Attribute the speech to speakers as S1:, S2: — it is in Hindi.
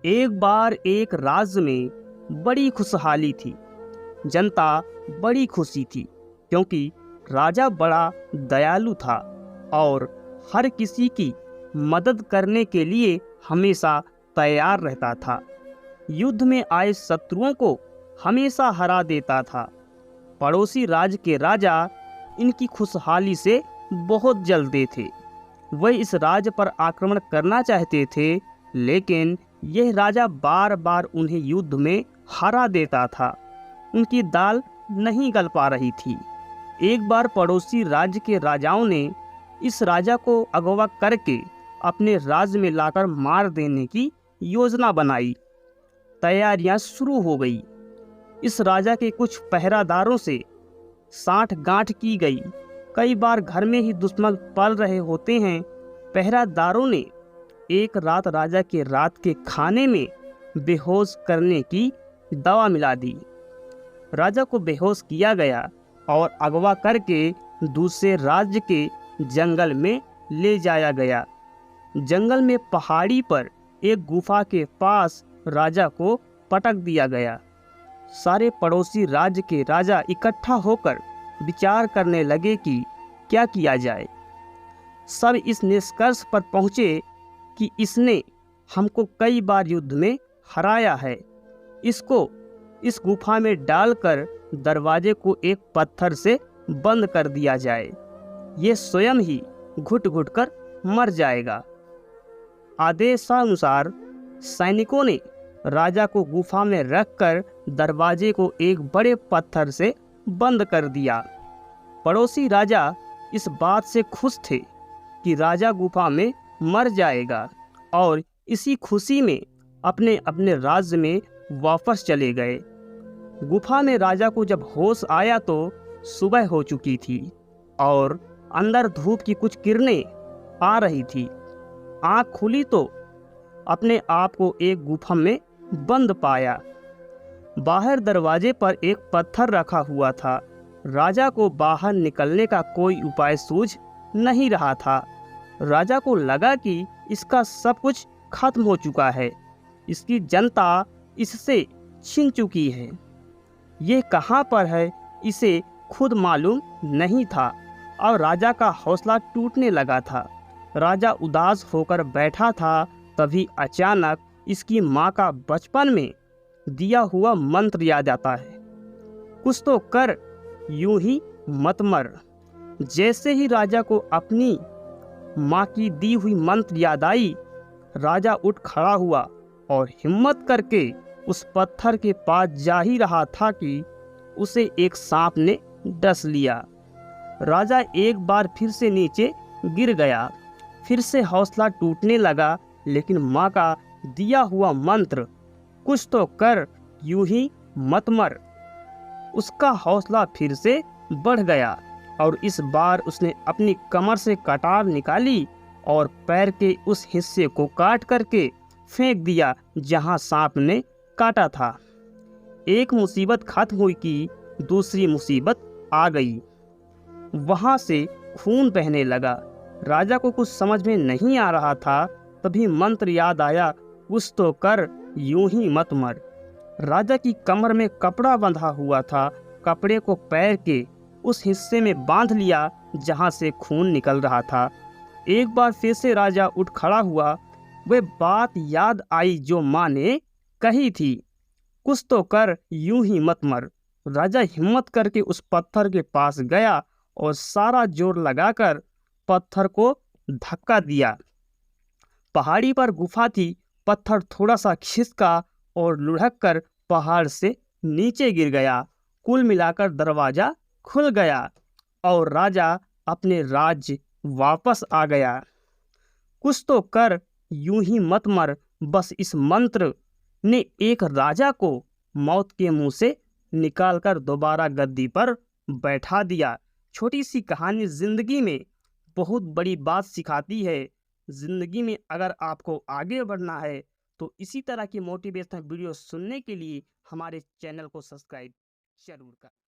S1: एक बार एक राज्य में बड़ी खुशहाली थी। जनता बड़ी खुशी थी क्योंकि राजा बड़ा दयालु था और हर किसी की मदद करने के लिए हमेशा तैयार रहता था। युद्ध में आए शत्रुओं को हमेशा हरा देता था। पड़ोसी राज्य के राजा इनकी खुशहाली से बहुत जलते थे। वह इस राज्य पर आक्रमण करना चाहते थे, लेकिन यह राजा बार बार उन्हें युद्ध में हरा देता था। उनकी दाल नहीं गल पा रही थी। एक बार पड़ोसी राज्य के राजाओं ने इस राजा को अगवा करके अपने राज्य में लाकर मार देने की योजना बनाई। तैयारियां शुरू हो गई। इस राजा के कुछ पहरादारों से साठ गांठ की गई। कई बार घर में ही दुश्मन पल रहे होते हैं। पहरादारों ने एक रात राजा के रात के खाने में बेहोश करने की दवा मिला दी। राजा को बेहोश किया गया और अगवा करके दूसरे राज्य के जंगल में ले जाया गया। जंगल में पहाड़ी पर एक गुफा के पास राजा को पटक दिया गया। सारे पड़ोसी राज्य के राजा इकट्ठा होकर विचार करने लगे कि क्या किया जाए। सब इस निष्कर्ष पर पहुँचे कि इसने हमको कई बार युद्ध में हराया है। इसको इस गुफा में डालकर दरवाजे को एक पत्थर से बंद कर दिया जाए। ये स्वयं ही घुट घुट कर मर जाएगा। आदेशानुसार सैनिकों ने राजा को गुफा में रखकर दरवाजे को एक बड़े पत्थर से बंद कर दिया। पड़ोसी राजा इस बात से खुश थे कि राजा गुफा में मर जाएगा और इसी खुशी में अपने अपने राज्य में वापस चले गए। गुफा में राजा को जब होश आया तो सुबह हो चुकी थी और अंदर धूप की कुछ किरणें आ रही थी। आँख खुली तो अपने आप को एक गुफा में बंद पाया। बाहर दरवाजे पर एक पत्थर रखा हुआ था। राजा को बाहर निकलने का कोई उपाय सूझ नहीं रहा था। राजा को लगा कि इसका सब कुछ खत्म हो चुका है। इसकी जनता इससे छिन चुकी है। ये कहाँ पर है इसे खुद मालूम नहीं था और राजा का हौसला टूटने लगा था। राजा उदास होकर बैठा था, तभी अचानक इसकी माँ का बचपन में दिया हुआ मंत्र याद आता है। कुछ तो कर, यूं ही मत मर। जैसे ही राजा को अपनी माँ की दी हुई मंत्र याद आई, राजा उठ खड़ा हुआ और हिम्मत करके उस पत्थर के पास जा ही रहा था कि उसे एक सांप ने डस लिया। राजा एक बार फिर से नीचे गिर गया। फिर से हौसला टूटने लगा, लेकिन माँ का दिया हुआ मंत्र कुछ तो कर, यूं ही मत मर, उसका हौसला फिर से बढ़ गया और इस बार उसने अपनी कमर से कटार निकाली और पैर के उस हिस्से को काट करके फेंक दिया जहां सांप ने काटा था। एक मुसीबत खत्म हुई कि दूसरी मुसीबत आ गई। वहां से खून बहने लगा। राजा को कुछ समझ में नहीं आ रहा था, तभी मंत्र याद आया, कुछ तो कर, यूं ही मत मर। राजा की कमर में कपड़ा बंधा हुआ था। कपड़े को पैर के उस हिस्से में बांध लिया जहां से खून निकल रहा था। एक बार फिर से राजा उठ खड़ा हुआ। वह बात याद आई जो माँ ने कही थी, कुछ तो कर, यूं ही मत मर। राजा हिम्मत करके उस पत्थर के पास गया और सारा जोर लगाकर पत्थर को धक्का दिया। पहाड़ी पर गुफा थी। पत्थर थोड़ा सा खिसका और लुढ़क कर पहाड़ से नीचे गिर गया। कुल मिलाकर दरवाजा खुल गया और राजा अपने राज्य वापस आ गया। कुछ तो कर, यूं ही मत मर, बस इस मंत्र ने एक राजा को मौत के मुंह से निकालकर दोबारा गद्दी पर बैठा दिया। छोटी सी कहानी जिंदगी में बहुत बड़ी बात सिखाती है। जिंदगी में अगर आपको आगे बढ़ना है तो इसी तरह की मोटिवेशनल वीडियो सुनने के लिए हमारे चैनल को सब्सक्राइब जरूर करें।